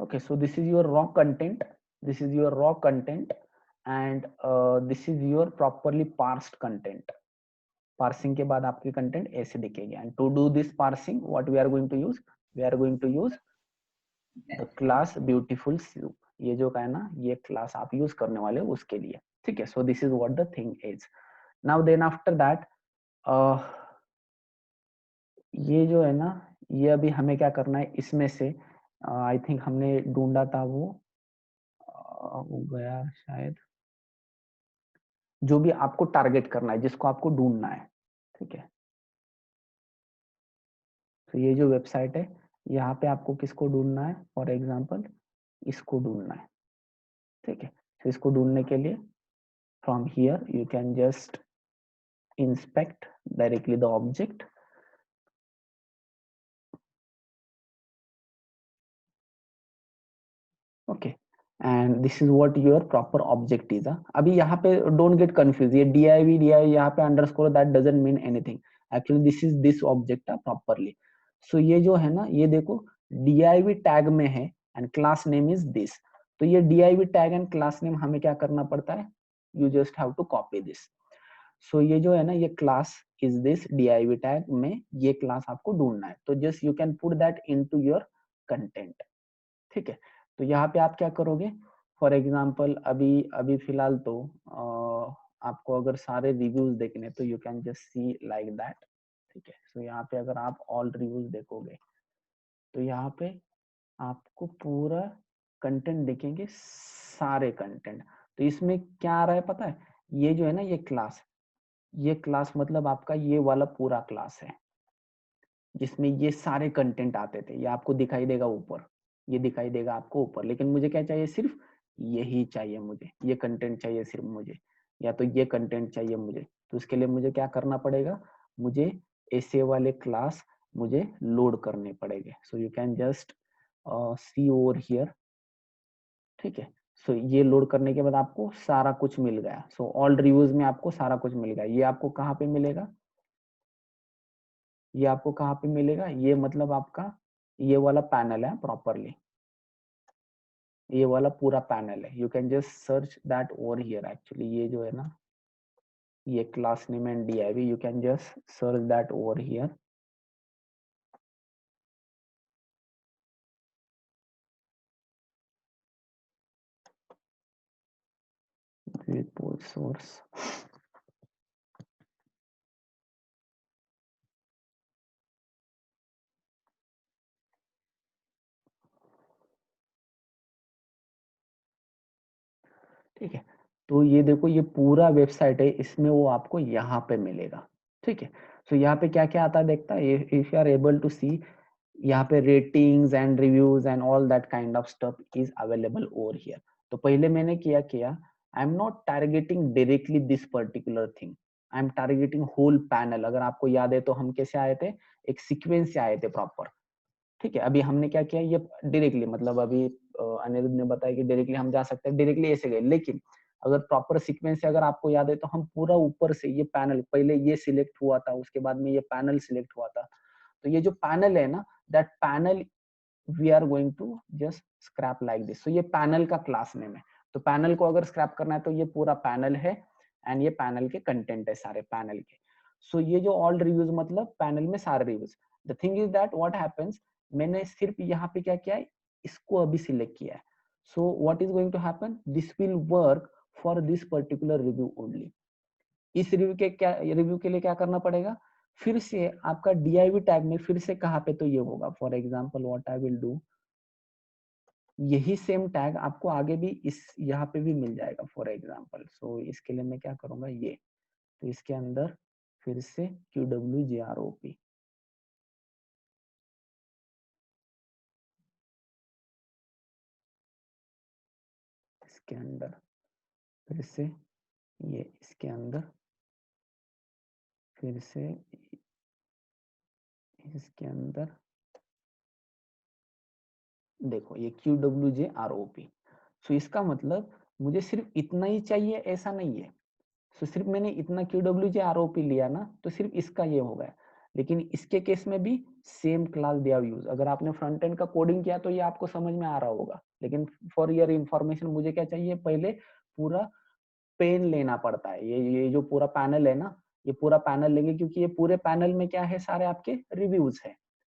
Okay, so this is your raw content, this is your raw content, and this is your properly parsed content. Parsing के बाद आपकी content ऐसे दिखेगी, and to do this parsing what we are going to use, we are going to use the class beautiful soup. ये जो का है ना, ये क्लास आप यूज करने वाले हो उसके लिए, ठीक है। So this is what the thing is. Now then after that ये जो है ना, ये अभी हमें क्या करना है इसमें से, आई थिंक हमने ढूंढा था वो हो गया शायद, जो भी आपको टारगेट करना है, जिसको आपको ढूंढना है, ठीक है। तो ये जो वेबसाइट है, यहाँ पे आपको किसको ढूंढना है, फॉर एग्जाम्पल इसको ढूंढना है, ठीक है। तो इसको ढूंढने के लिए from here you can just inspect directly the object, okay, and this is what your proper object is. अभी यहाँ पे डोंट गेट कंफ्यूज, ये div यहाँ पे underscore that doesn't mean anything, actually this is this object properly. So ये जो है ना, ये देखो div टैग में है and class name is this. तो ये div tag and class name हमें क्या करना पड़ता है, you just have to copy this. So ये जो है ना, ये class is this div tag में, ये क्लास आपको ढूंढना है, तो just you can put that into your content, ठीक है। तो यहाँ पे आप क्या करोगे, फॉर एग्जाम्पल अभी अभी फिलहाल तो आपको अगर सारे रिव्यूज देखने तो you can just C like that, ठीक है। सो यहाँ पे अगर आप ऑल रिव्यूज देखोगे तो यहाँ पे आपको पूरा कंटेंट देखेंगे, सारे कंटेंट। तो इसमें क्या आ रहा है पता है, ये जो है ना, ये क्लास मतलब आपका ये वाला पूरा क्लास है, जिसमें ये सारे कंटेंट आते थे, ये आपको दिखाई देगा ऊपर, ये दिखाई देगा आपको ऊपर। लेकिन मुझे क्या चाहिए, सिर्फ यही चाहिए मुझे, ये कंटेंट चाहिए सिर्फ मुझे, या तो ये कंटेंट चाहिए मुझे। तो उसके लिए मुझे क्या करना पड़ेगा, मुझे ऐसे वाले क्लास मुझे लोड करने पड़ेंगे। सो you can just C over here, ठीक है। सो ये लोड करने के बाद आपको सारा कुछ मिल गया। सो ऑल रिव्यूज में आपको सारा कुछ मिल गया। ये आपको कहाँ पे मिलेगा, ये आपको कहाँ पे मिलेगा, ये मतलब आपका ये वाला पैनल है प्रॉपरली, ये वाला पूरा पैनल है। You can just search that over here, actually ये जो है ना, ये class name and div, you can just search that over here. Source, ठीक है। तो ये देखो, ये पूरा वेबसाइट है, इसमें वो आपको यहाँ पे मिलेगा, ठीक है। सो यहाँ पे क्या क्या आता है देखता है, if you are able to see, यहाँ पे ratings and reviews and all that kind of stuff is available over here. तो पहले मैंने किया किया, I am not targeting directly this particular thing, I am targeting whole panel. अगर आपको याद है तो हम कैसे आए थे, एक सीक्वेंस से आए थे प्रॉपर, ठीक है। अभी हमने क्या किया, ये डायरेक्टली मतलब अभी अनिरुद्ध ने बताया कि डायरेक्टली हम जा सकते हैं, डायरेक्टली ऐसे गए। लेकिन अगर प्रॉपर सीक्वेंस से अगर आपको याद है तो हम पूरा ऊपर से ये पैनल, पहले ये सिलेक्ट हुआ था, उसके बाद में ये पैनल सिलेक्ट हुआ था। तो ये जो पैनल है ना, that panel we are going to just scrape like this. तो ये पैनल का क्लास नेम है। तो पैनल को अगर स्क्रैप करना है तो ये पूरा पैनल है, एंड ये पैनल के कंटेंट है सारे पैनल के। सो ये जो ऑल रिव्यूज मतलब पैनल में सारे reviews. The thing is that what happens, मैंने सिर्फ यहाँ पे क्या किया है, इसको अभी सिलेक्ट किया है। So what is going to happen, this will work for this particular review only. इस रिव्यू के लिए क्या करना पड़ेगा, फिर से आपका div टैग में फिर से कहाँ पे, तो ये होगा for example what I will do, यही सेम टैग आपको आगे भी इस यहाँ पे भी मिल जाएगा फॉर एग्जांपल। सो इसके लिए मैं क्या करूंगा, ये तो इसके अंदर फिर से qwgrop, इसके अंदर फिर से ये, इसके अंदर फिर से इसके अंदर देखो ये qwgrop। सो इसका मतलब मुझे सिर्फ इतना ही चाहिए ऐसा नहीं है। सो सिर्फ मैंने इतना qwgrop लिया ना, तो सिर्फ इसका ये हो गया। लेकिन इसके केस में भी same class they have use. अगर आपने फ्रंट एंड का कोडिंग किया तो ये आपको समझ में आ रहा होगा, लेकिन फॉर योर इंफॉर्मेशन मुझे क्या चाहिए, पहले पूरा पेन लेना पड़ता है। ये जो पूरा पैनल है ना, ये पूरा पैनल लेंगे क्योंकि ये पूरे पैनल में क्या है, सारे आपके रिव्यूज है,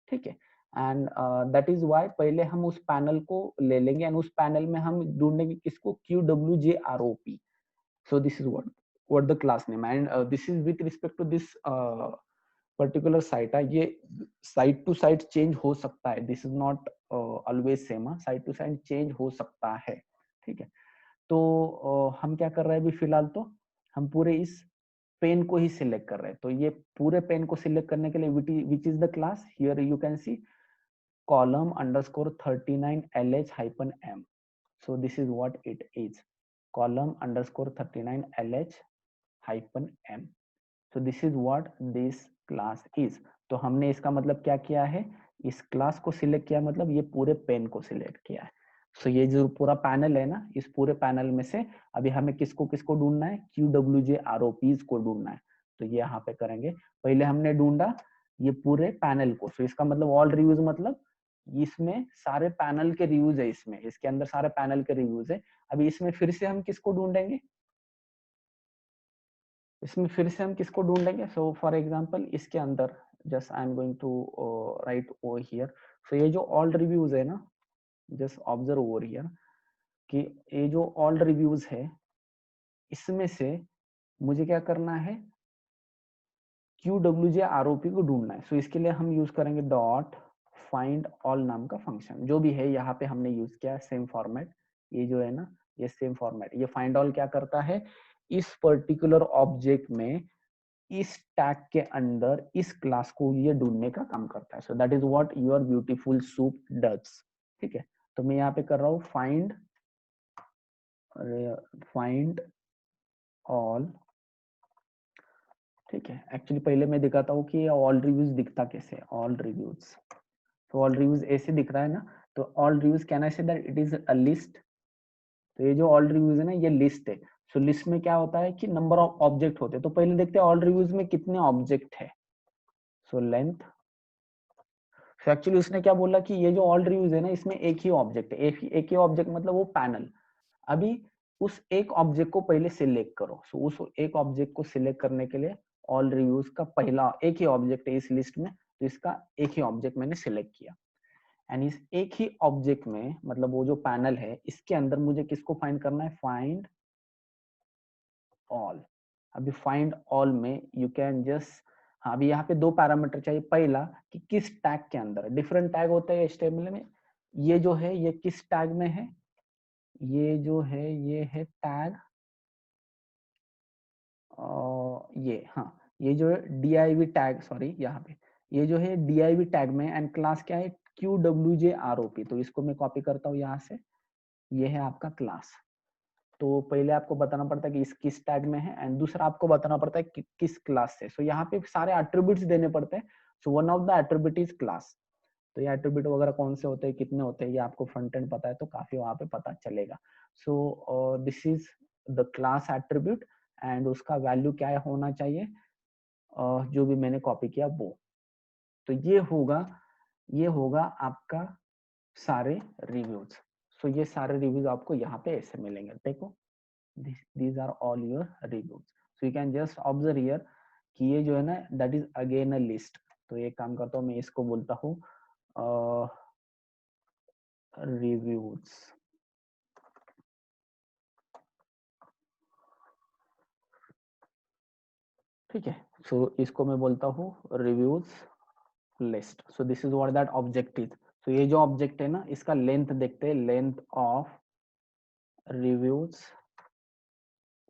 ठीक है। एंड दैट इज व्हाई पहले हम उस पैनल को ले लेंगे एंड उस पैनल में हम ढूंढेंगे किसको, QWJROP। so this is what the class name, and this is with respect to this particular site है। ये साइट टू साइट चेंज हो सकता है, this is not always same, site to site change हो सकता है, ठीक है। तो हम क्या कर रहे हैं अभी फिलहाल, तो हम पूरे इस पेन को ही सिलेक्ट कर रहे हैं। तो ये पूरे पेन को सिलेक्ट करने के लिए which is the class, here you can see column_39LH-m। so this is what it is, column_39LH-m। so this is what this class is। तो हमने इसका मतलब क्या किया है, इस क्लास को सिलेक्ट किया, मतलब ये पूरे पेन को सिलेक्ट किया है। सो ये जो पूरा पैनल है ना, इस पूरे पैनल में से अभी हमें किसको किसको ढूंढना है, QWJROPs को ढूंढना है। तो ये यहाँ पे करेंगे, पहले हमने ढूंढा ये पूरे पैनल को। सो इसका मतलब ऑल रिव्यूज, मतलब इसमें सारे पैनल के रिव्यूज है, इसमें इसके अंदर सारे पैनल के रिव्यूज है। अभी इसमें फिर से हम किसको ढूंढेंगे, इसमें फिर से हम किसको ढूंढेंगे। सो फॉर एग्जांपल इसके अंदर just I am going to write over here. So ये जो ऑल रिव्यूज है ना, जस्ट ऑब्जर्व ओवर हियर कि ये जो ऑल रिव्यूज है, इसमें से मुझे क्या करना है, QWJROP को ढूंढना है। सो इसके लिए हम यूज करेंगे डॉट फाइंड ऑल नाम का फंक्शन, जो भी है यहाँ पे हमने यूज किया सेम फॉर्मेट। ये जो है ना, ये सेम फॉर्मेट। ये फाइंड ऑल क्या करता है, इस पर्टिकुलर ऑब्जेक्ट में इस टैग के अंदर इस क्लास को ये ढूंढने का काम करता है। So that is what your beautiful soup does, ठीक है। तो मैं यहाँ पे कर रहा हूँ फाइंड ऑल, ठीक है। एक्चुअली पहले मैं दिखाता हूँ कि ऑल रिव्यूज दिखता कैसे, ऑल रिव्यूज। तो ऑल रिव्यूज ऐसे दिख रहा है ना, तो all reviews can I say that it is a list. तो ये जो ऑल रिव्यूज है ना, ये लिस्ट है। सो लिस्ट में क्या होता है कि नंबर ऑफ ऑब्जेक्ट होते हैं। तो पहले देखते हैं ऑल रिव्यूज में कितने ऑब्जेक्ट है। सो लेंथ, तो एक्चुअली उसने क्या बोला कि ये जो ऑल रिव्यूज है ना, इसमें एक ही ऑब्जेक्ट है, एक ही ऑब्जेक्ट मतलब वो पैनल। अभी उस एक ऑब्जेक्ट को पहले सिलेक्ट करो। सो उस एक ऑब्जेक्ट को सिलेक्ट करने के लिए ऑल रिव्यूज का पहला एक ही ऑब्जेक्ट है इस लिस्ट में, तो इसका एक ही ऑब्जेक्ट मैंने सिलेक्ट किया। एंड इस एक ही ऑब्जेक्ट में, मतलब वो जो पैनल है, इसके अंदर मुझे किसको फाइंड करना है, फाइंड ऑल। अभी फाइंड ऑल में यू कैन जस्ट, हाँ अभी यहाँ पे दो पैरामीटर चाहिए। पहला कि किस टैग के अंदर, डिफरेंट टैग होते हैं HTML में। ये जो है ये किस टैग में है, ये जो है ये है टैग, ये हाँ, ये जो है div टैग, सॉरी यहाँ पे ये जो है div टैग में, एंड क्लास क्या है, QWJROP। तो इसको मैं कॉपी करता हूँ यहाँ से, ये है आपका क्लास। तो पहले आपको बताना पड़ता है कि इस किस टैग में है, एंड दूसरा आपको बताना पड़ता है कि किस क्लास से। सो यहाँ पे सारे एट्रीब्यूट्स देने पड़ते हैं। So one of the attribute is class. तो ये एट्रीब्यूट वगैरह कौन से होते हैं, कितने होते हैं, ये आपको फ्रंट एंड पता है तो काफी वहां पे पता चलेगा। सो this is the class attribute, and उसका वैल्यू क्या होना चाहिए, जो भी मैंने कॉपी किया वो। तो ये होगा आपका सारे रिव्यूज। सो ये सारे रिव्यूज आपको यहाँ पे ऐसे मिलेंगे, देखो these are all your reviews। so you can just observe here कि ये जो है ना, that is again a list। तो एक काम करता हूँ, मैं इसको बोलता हूँ रिव्यूज, ठीक है। सो इसको मैं बोलता हूँ reviews list. So this is what that object is. So ये जो ऑब्जेक्ट है ना, इसका लेंथ देखते हैं, length of reviews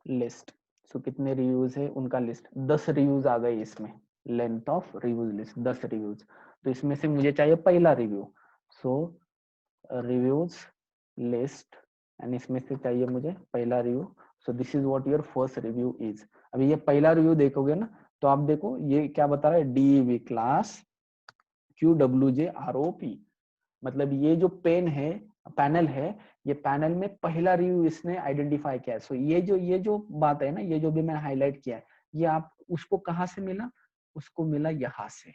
list. So कितने रिव्यूज है उनका लिस्ट, 10 रिव्यूज आ गए इसमें। Length of reviews list 10 reviews. तो इसमें से मुझे चाहिए पहला review. So reviews list, and इसमें से चाहिए मुझे पहला review. So this is what your first review is. अभी ये पहला रिव्यू देखोगे ना, तो आप देखो ये क्या बता रहा है, DEV क्लास QWJROP। मतलब ये जो पेन है, पैनल है, ये पैनल में पहला रिव्यू इसने आइडेंटिफाई किया है। सो ये जो बात है ना, ये जो भी मैंने हाईलाइट किया है, ये आप उसको कहाँ से मिला, उसको मिला यहाँ से।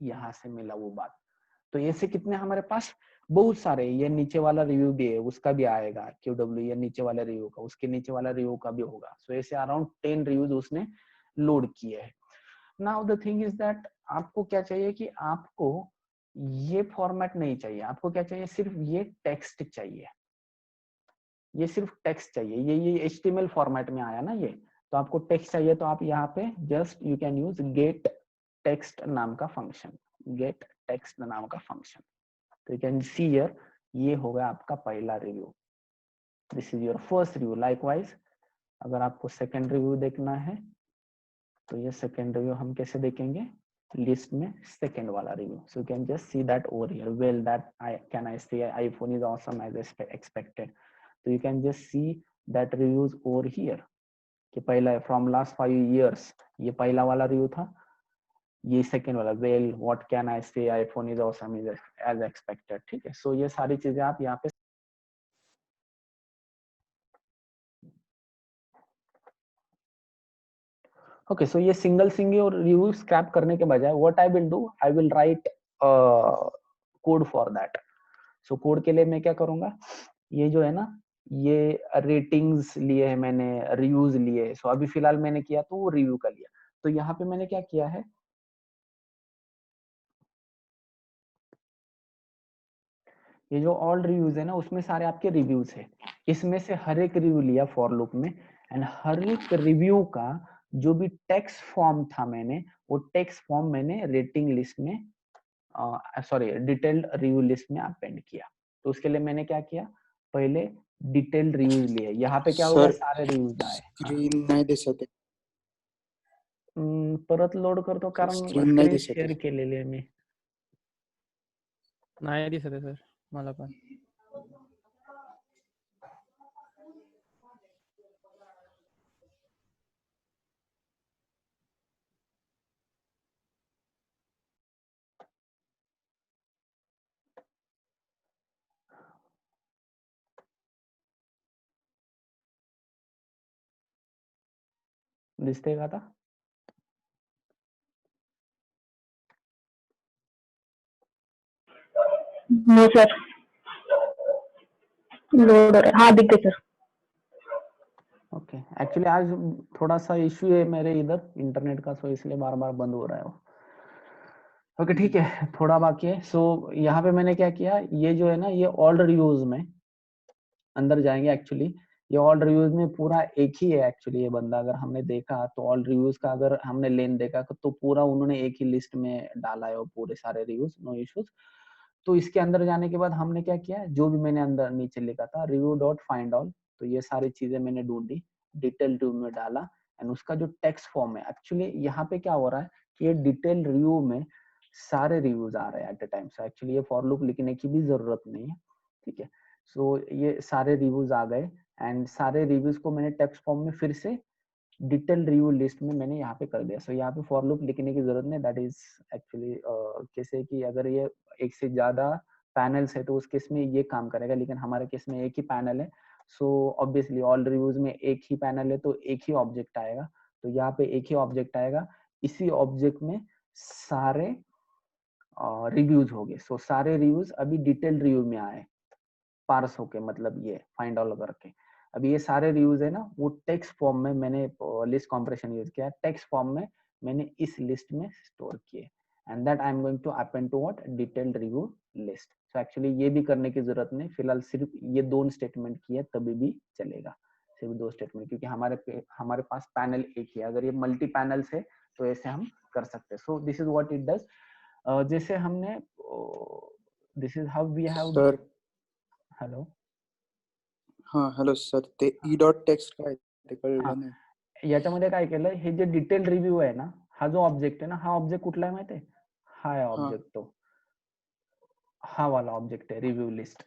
यहाँ से मिला वो बात। तो ऐसे कितने हमारे पास बहुत सारे, ये नीचे वाला रिव्यू भी है उसका भी आएगा QW, ये नीचे वाले रिव्यू का, उसके नीचे वाला रिव्यू का भी होगा। सो ऐसे अराउंड 10 रिव्यूज उसने लोड किए हैं। Now the thing is that आपको क्या चाहिए कि आपको ये फॉर्मेट नहीं चाहिए, आपको क्या चाहिए, सिर्फ ये टेक्स्ट चाहिए, ये सिर्फ टेक्स्ट चाहिए। ये HTML फॉर्मेट में आया ना ये, तो आपको टेक्स्ट चाहिए, तो आप यहाँ पे just you can use gate text नाम का फंक्शन, गेट टेक्स्ट नाम का फंक्शन। तो यू कैन सी हियर, ये होगा आपका पहला review, this is your first review. Likewise अगर आपको सेकंड रिव्यू देखना है तो ये सेकंड रिव्यू हम कैसे देखेंगे, लिस्ट में सेकंड वाला review. So you can just see that over here, well that I say iPhone is awesome as expected. तो you can just see that reviews over here कि पहला है फ्रॉम लास्ट 5 years, ये पहला वाला review था, ये सेकंड वाला well what can I say iPhone is awesome is as expected. ठीक है, सो ये सारी चीजें आप यहाँ पे ओके। सो ये सिंगल रिव्यू स्क्रैप करने के बजाय what I will do, I will write code for that. So code के लिए मैं क्या करूंगा, ये जो है ना, ये रेटिंग्स लिए है मैंने, रिव्यूज लिए। सो अभी फिलहाल मैंने किया तो वो रिव्यू का लिया। तो यहाँ पे मैंने क्या किया है, ये जो ऑल रिव्यूज है ना उसमें सारे आपके रिव्यूज है, इसमें से हर एक रिव्यू लिया फॉर लूप में, एंड हर एक रिव्यू का जो भी टेक्स्ट फॉर्म था मैंने, वो टेक्स्ट फॉर्म मैंने रेटिंग लिस्ट में सॉरी डिटेल्ड रिव्यू लिस्ट में अपेंड किया। तो उसके लिए मैंने क्या किया, पहले डिटेल्ड रिव्यूज लिए, यहाँ पे क्या होगा, सर सारे रिव्यूज आए। स्क्रीन नाही दिसत आहे, परत लोड करतो कारण स्क्रीन नाही स्क्रीन दिसत शेअर आहे. केलेली आहे मी। नाही दिसत आहे सर मला पण. दिसते का आता? नो सर, लोड हो रहा है। हाँ दिख गए सर। ओके, एक्चुअली आज थोड़ा सा इश्यू है मेरे इधर इंटरनेट का, सो इसलिए बार बार बंद हो रहा है वो। ओके ठीक है, थोड़ा बाकी है। सो यहाँ पे मैंने क्या किया, ये जो है ना, ये ऑल रिव्यूज में अंदर जाएंगे। एक्चुअली ये ऑल रिव्यूज में पूरा एक ही है एक्चुअली, ये बंदा अगर हमने देखा तो ऑल रिव्यूज का अगर हमने लेन देखा तो पूरा उन्होंने एक ही लिस्ट में डाला है वो पूरे सारे रिव्यूज, नो इश्यूज। तो इसके अंदर जाने के बाद हमने क्या किया, जो भी मैंने अंदर नीचे लिखा था रिव्यू डॉट फाइंड ऑल, तो ये सारी चीजें मैंने ढूंढी, डिटेल रिव्यू में डाला, एंड उसका जो टेक्स्ट फॉर्म है, एक्चुअली यहाँ पे क्या हो रहा है कि ये डिटेल रिव्यू में सारे रिव्यूज आ रहे हैं at a time. So actually ये फॉर लूप लिखने की भी जरूरत नहीं है। ठीक है, सो ये सारे रिव्यूज आ गए, एंड सारे रिव्यूज को मैंने टेक्स्ट फॉर्म में फिर से डिटेल रिव्यू लिस्ट में मैंने यहाँ पे कर दिया। सो यहाँ पे फॉर लूप लिखने की जरूरत नहीं, दैट इज एक्चुअली कैसे कि अगर ये एक से ज्यादा पैनल्स है तो उस केस में ये काम करेगा, लेकिन हमारे केस में एक ही पैनल है। सो ऑब्वियसली ऑल रिव्यूज में एक ही पैनल है तो एक ही ऑब्जेक्ट आएगा, तो यहाँ पे एक ही ऑब्जेक्ट आएगा, इसी ऑब्जेक्ट में सारे रिव्यूज हो गए। सो सारे रिव्यूज अभी डिटेल रिव्यू में आए, पार्स होके, मतलब ये फाइंड ऑल करके। अभी ये सारे रिव्यूज है ना, वो टेक्स्ट फॉर्म में मैंने लिस्ट कॉम्प्रेशन यूज किया, टेक्स्ट फॉर्म में मैंने इस लिस्ट में स्टोर किए, and that I am going to append to what, detailed review list. So actually ये भी करने की जरूरत नहीं, फिलहाल सिर्फ ये दो स्टेटमेंट किए तभी भी चलेगा, सिर्फ दो स्टेटमेंट, क्योंकि हमारे पास पैनल एक ही है। अगर ये मल्टी पैनल्स है तो ऐसे हम कर सकते हैं। So this is what it does. जैसे हमने this is how we have. Sir hello, हां हॅलो सर, ते ई डॉट टेक्स्ट काय ते हा, कळलं नाही. याच्यामध्ये काय केलं, हे जे डिटेल रिव्ह्यू आहे ना, हा जो ऑब्जेक्ट आहे ना, हा ऑब्जेक्ट कुठला आहे माहितीये, हा आहे हां ऑब्जेक्ट, तो हा वाला ऑब्जेक्ट आहे रिव्ह्यू लिस्ट।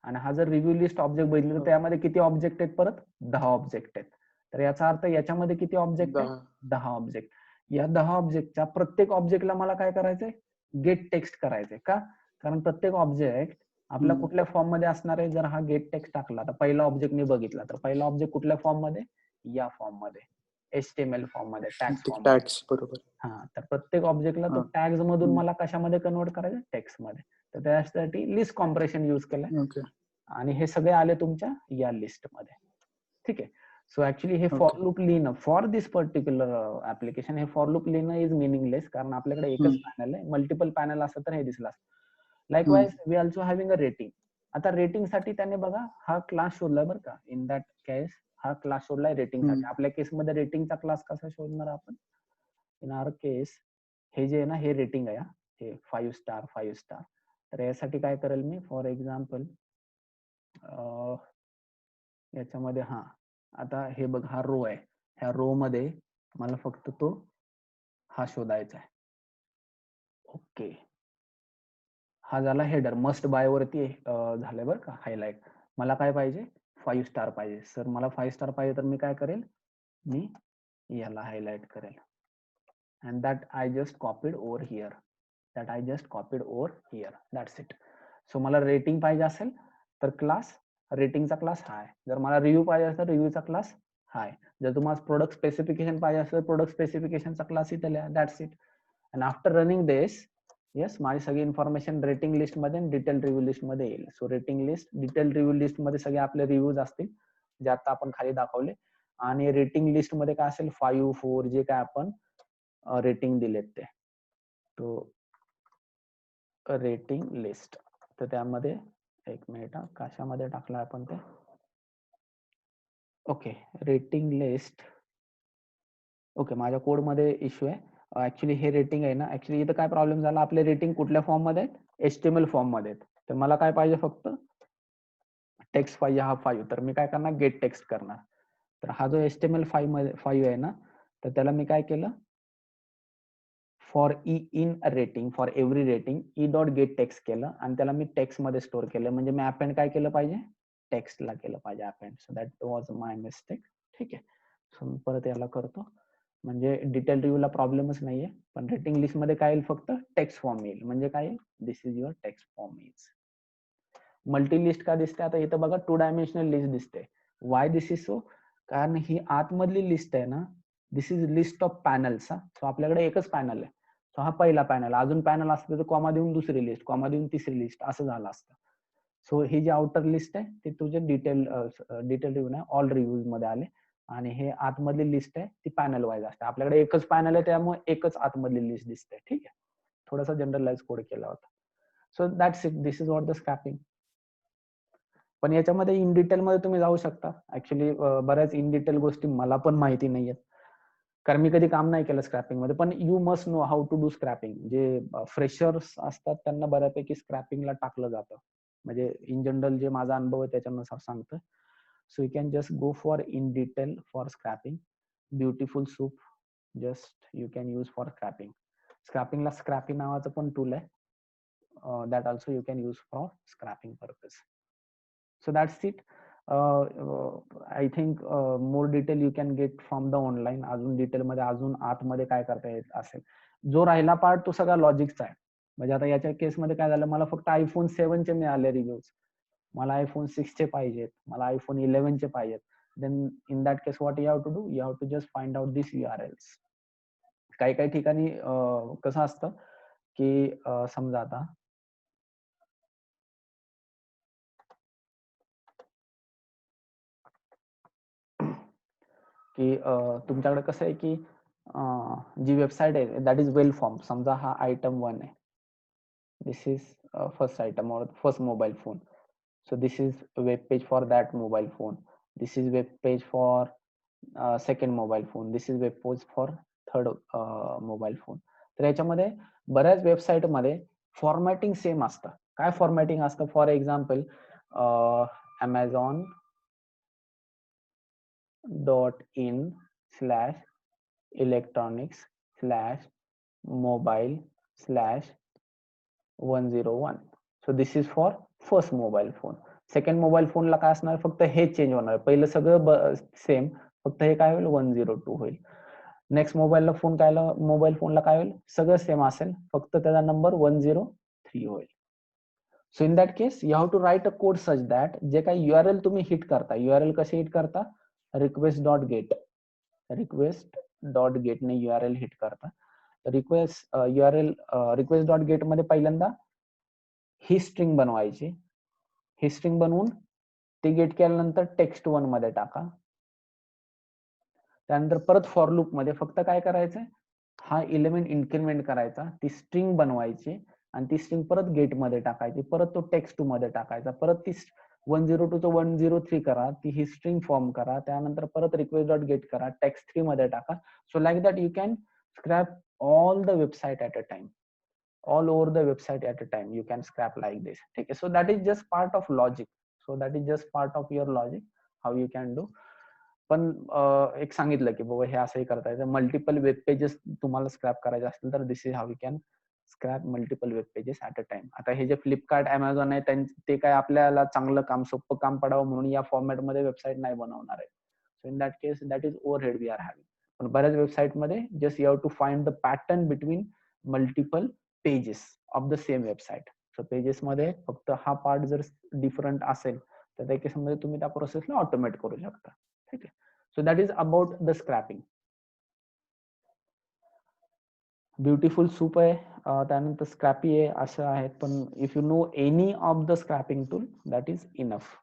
आणि हा जर रिव्ह्यू लिस्ट ऑब्जेक्ट बघितलं तर हो, त्यामध्ये किती ऑब्जेक्ट आहेत, परत 10 ऑब्जेक्ट आहेत। तर याचा अर्थ याच्यामध्ये किती ऑब्जेक्ट आहेत, 10. 10 ऑब्जेक्ट। या 10 ऑब्जेक्टच्या प्रत्येक ऑब्जेक्टला मला काय करायचंय, गेट टेक्स्ट करायचंय का, कारण प्रत्येक ऑब्जेक्ट आपला कुठल्या फॉर्म मध्ये असणार आहे। जर हा गेट टेक्स्ट टाकला तर पहिला ऑब्जेक्ट मी बघितला तर पहिला ऑब्जेक्ट कुठल्या फॉर्म मध्ये, या फॉर्म मध्ये, HTML फॉर्म मध्ये, टॅग्स फॉर्म. टॅग्स बरोबर. हा, तर प्रत्येक ऑब्जेक्टला तो टॅग्स मधून मला कशामध्ये कन्वर्ट करायचं, टेक्स्ट मध्ये. तर त्यासाठी लिस्ट कॉम्प्रेशन यूज केलंय. ओके. आणि हे सगळे आले तुमच्या या लिस्ट मध्ये. ठीक आहे. सो ऍक्च्युली हे फॉर लूप लिहिणं फॉर दिस पर्टिक्युलर ऍप्लिकेशन, हे फॉर लूप लिहिणं इज मिनिंगलेस, कारण आपल्याकडे एकच पॅनल आहे. मल्टिपल पॅनल असतं तर हे दिसलं असतं. Likewise we also having a rating. आता रेटिंग साठी त्याने बघा हा क्लास शोधलाय बरं का. इन दॅट केस हा क्लास शोधलाय रेटिंग साठी. आपल्या केसमध्ये रेटिंगचा क्लास कसा शोधणार आपण? इन आवर केस हे जे आहे ना, हे रेटिंग आहे, हे 5 स्टार 5 स्टार. तर यासाठी काय करेल मी, फॉर एक्झाम्पल याच्यामध्ये हा, आता हे बघ हा रो आहे, ह्या रो मध्ये मला फक्त तो हा शोधायचा आहे. ओके, हा झाला हेडर. मस्ट बाय वरती झालंय बरं का हायलाइट. मला काय पाहिजे, 5 स्टार पाहिजे. सर मला 5 स्टार पाहिजे, तर मी काय करेल, मी याला हायलाइट करेल. and that I just copied over here. That's it. So मला रेटिंग पाहिजे असेल तर क्लास रेटिंगचा क्लास हा आहे. जर मला रिव्ह्यू पाहिजे असेल तर रिव्ह्यूचा क्लास हा आहे. जर तुम्हाला प्रोडक्ट स्पेसिफिकेशन पाहिजे असेल तर प्रोडक्ट स्पेसिफिकेशनचा क्लास इथे लिहा. That's it. And after running this, yes, माझी सगळी इन्फॉर्मेशन रेटिंग लिस्ट मध्ये आणि डिटेल रिव्ह्यू लिस्ट मध्ये येईल. So rating list, detail review list मध्ये सगळे आपले रिव्ह्यूज असतील जे आता आपण खाली दाखवले. आणि रेटिंग लिस्ट मध्ये काय असेल, 5, 4 जे काय आपण रेटिंग दिलेत ते. तो रेटिंग लिस्ट, तर त्यामध्ये एक मिनिट, कशामध्ये टाकलं आपण ते. Okay, rating list. ओके, माझ्या कोड मध्ये इश्यू आहे. ऍक्च्युली हे रेटिंग आहे ना, ऍक्च्युली इथं काय प्रॉब्लेम झाला, आपले रेटिंग कुठल्या फॉर्म मध्ये आहेत, HTML फॉर्म मध्ये आहेत. तर मला काय पाहिजे, फक्त टेक्स्ट पाहिजे हा 5. तर मी काय करणार, गेट टेक्स्ट करणार. तर हा जो HTML 5 आहे ना, तर त्याला मी काय केलं, for in rating, for every rating e.get text केलं आणि त्याला मी टेक्स्ट मध्ये स्टोअर केलं. म्हणजे मी अपेंड काय केलं पाहिजे, टेक्स्टला केलं पाहिजे append. So that was my mistake. ठीक आहे. सो मी परत याला करतो, म्हणजे डिटेल रिव्ह्यूला प्रॉब्लेमच नाहीये. पण रेटिंग लिस्ट मध्ये काय येईल, फक्त टेक्स्ट फॉर्म येईल. म्हणजे काय, this is your text form is. Multi list का दिसते, आता इथं बघा 2 डायमेन्शनल लिस्ट दिसते. वाय दिस इज सो, कारण ही आतमधली लिस्ट आहे ना, this is list of panels. So आपल्याकडे एकच पॅनल आहे. सो हा पहिला पॅनल, अजून पॅनल असतं तर कॉमा देऊन दुसरी लिस्ट, कॉमा देऊन तिसरी लिस्ट, असं झालं असतं. सो ही जी आउटर लिस्ट आहे ती तुझे डिटेल रिव्ह्यू नाही, ऑल रिव्ह्यूज मध्ये आले. आणि हे आतमधली लिस्ट आहे ती पॅनल वाईज असते. आपल्याकडे एकच पॅनल आहे त्यामुळे एकच आतमधली लिस्ट दिसते. ठीक आहे, थोडासा जनरलाइज कोड केला होता. So that's it, this is what the scrapping. पण याच्यामध्ये इन डिटेल मध्ये तुम्ही जाऊ शकता. ऍक्च्युली बऱ्याच इन डिटेल गोष्टी मला पण माहिती नाहीयेत, कारण मी कधी काम नाही केलं स्क्रॅपिंग मध्ये. पण you must know how to do scraping. जे फ्रेशर्स असतात त्यांना बऱ्यापैकी स्क्रॅपिंगला टाकलं जातं. म्हणजे इन जनरल जे माझा अनुभव आहे त्याच्यानुसार सांगतो. So you can just go for in detail for scraping. Beautiful soup just you can use for scraping. स्क्रॅपिंगला स्क्रॅपी नावाचं पण टूल आहे, that also you can use for scraping purpose. So that's it. I think more detail you can get from the online. अजून detail मध्ये, अजून आतमध्ये काय करता येत असेल. जो राहिला पार्ट तो सगळा लॉजिकचा आहे. म्हणजे आता याच्या केसमध्ये काय झालं, मला फक्त iPhone 7 चे मिळाले रिव्ह्यूज, मला iPhone 6 चे पाहिजेत, मला iPhone 11 चे पाहिजेत. Then in that case what you have to do, you have to just find out this URLs. काही काही ठिकाणी कसं असतं की समजा आता की तुमच्याकडे कसं आहे की जी वेबसाईट आहे दॅट इज वेल फॉर्म. समजा हा आयटम 1 आहे, दिस इज फर्स्ट आयटम और first mobile phone. So this is web page for that mobile phone, this is web page for second mobile phone, this is web page for third mobile phone. तर याच्यामध्ये बऱ्याच website मध्ये formatting same असतं. काय formatting असतं, for example amazon.in/electronics/mobile/101. So this is for first mobile phone. Second mobile फोनला काय असणार, फक्त हे चेंज होणार. पहिलं सगळं सेम, फक्त हे काय होईल, 102 होईल. नेक्स्ट मोबाईल फोनला काय होईल, सगळं सेम असेल, फक्त त्याचा नंबर 103 होईल. So in that case you have to write a code such that जे काही URL तुम्ही हिट करता, URL कसे हिट करता, request.get. रिक्वेस्ट डॉट गेट ने URL हिट करता. Request URL request dot gate मध्ये पहिल्यांदा ही स्ट्रिंग बनवायची. ही स्ट्रिंग बनवून ती गेट केल्यानंतर text1 मध्ये टाका. त्यानंतर परत फॉर लूप मध्ये फक्त काय करायचंय, हा एलिमेंट इन्क्रिमेंट करायचा, ती स्ट्रिंग बनवायची आणि ती स्ट्रिंग परत गेट मध्ये टाकायची, परत तो text2 मध्ये टाकायचा, परत ती 102 to 103 करा, ती ही स्ट्रिंग फॉर्म करा, त्यानंतर परत रिक्वेस्ट डॉट गेट करा, text3 मध्ये टाका. So like that you can scrap all the website at a time, all over the website at a time. You can scrap like this. Okay, so that is just part of logic. So that is just part of your logic how you can do. पण एक सांगितलं की बाबा हे असंही करता येतं. Multiple web pages तुम्हाला scrap करायचे असतील तर this is how you can scrap multiple web pages at a time. आता हे जे फ्लिपकार्ट अमेझॉन आहे ते काय आपल्याला चांगलं काम सोपं काम पडावं म्हणून या फॉर्मॅट मध्ये वेबसाईट नाही बनवणार आहे. So in that case that is overhead we are having. पण बऱ्याच वेबसाईट मध्ये just you have to find the pattern between multiple pages of the same website. So pages मध्ये फक्त हा पार्ट जर डिफरंट असेल तर त्या केसमध्ये तुम्ही त्या प्रोसेसला ऑटोमेट करू शकता. ठीक आहे. So that is about the scrapping. Beautiful soup आहे, त्यानंतर स्क्रॅपी आहे, असं आहेत. पण if you know any of the scrapping tool that is enough.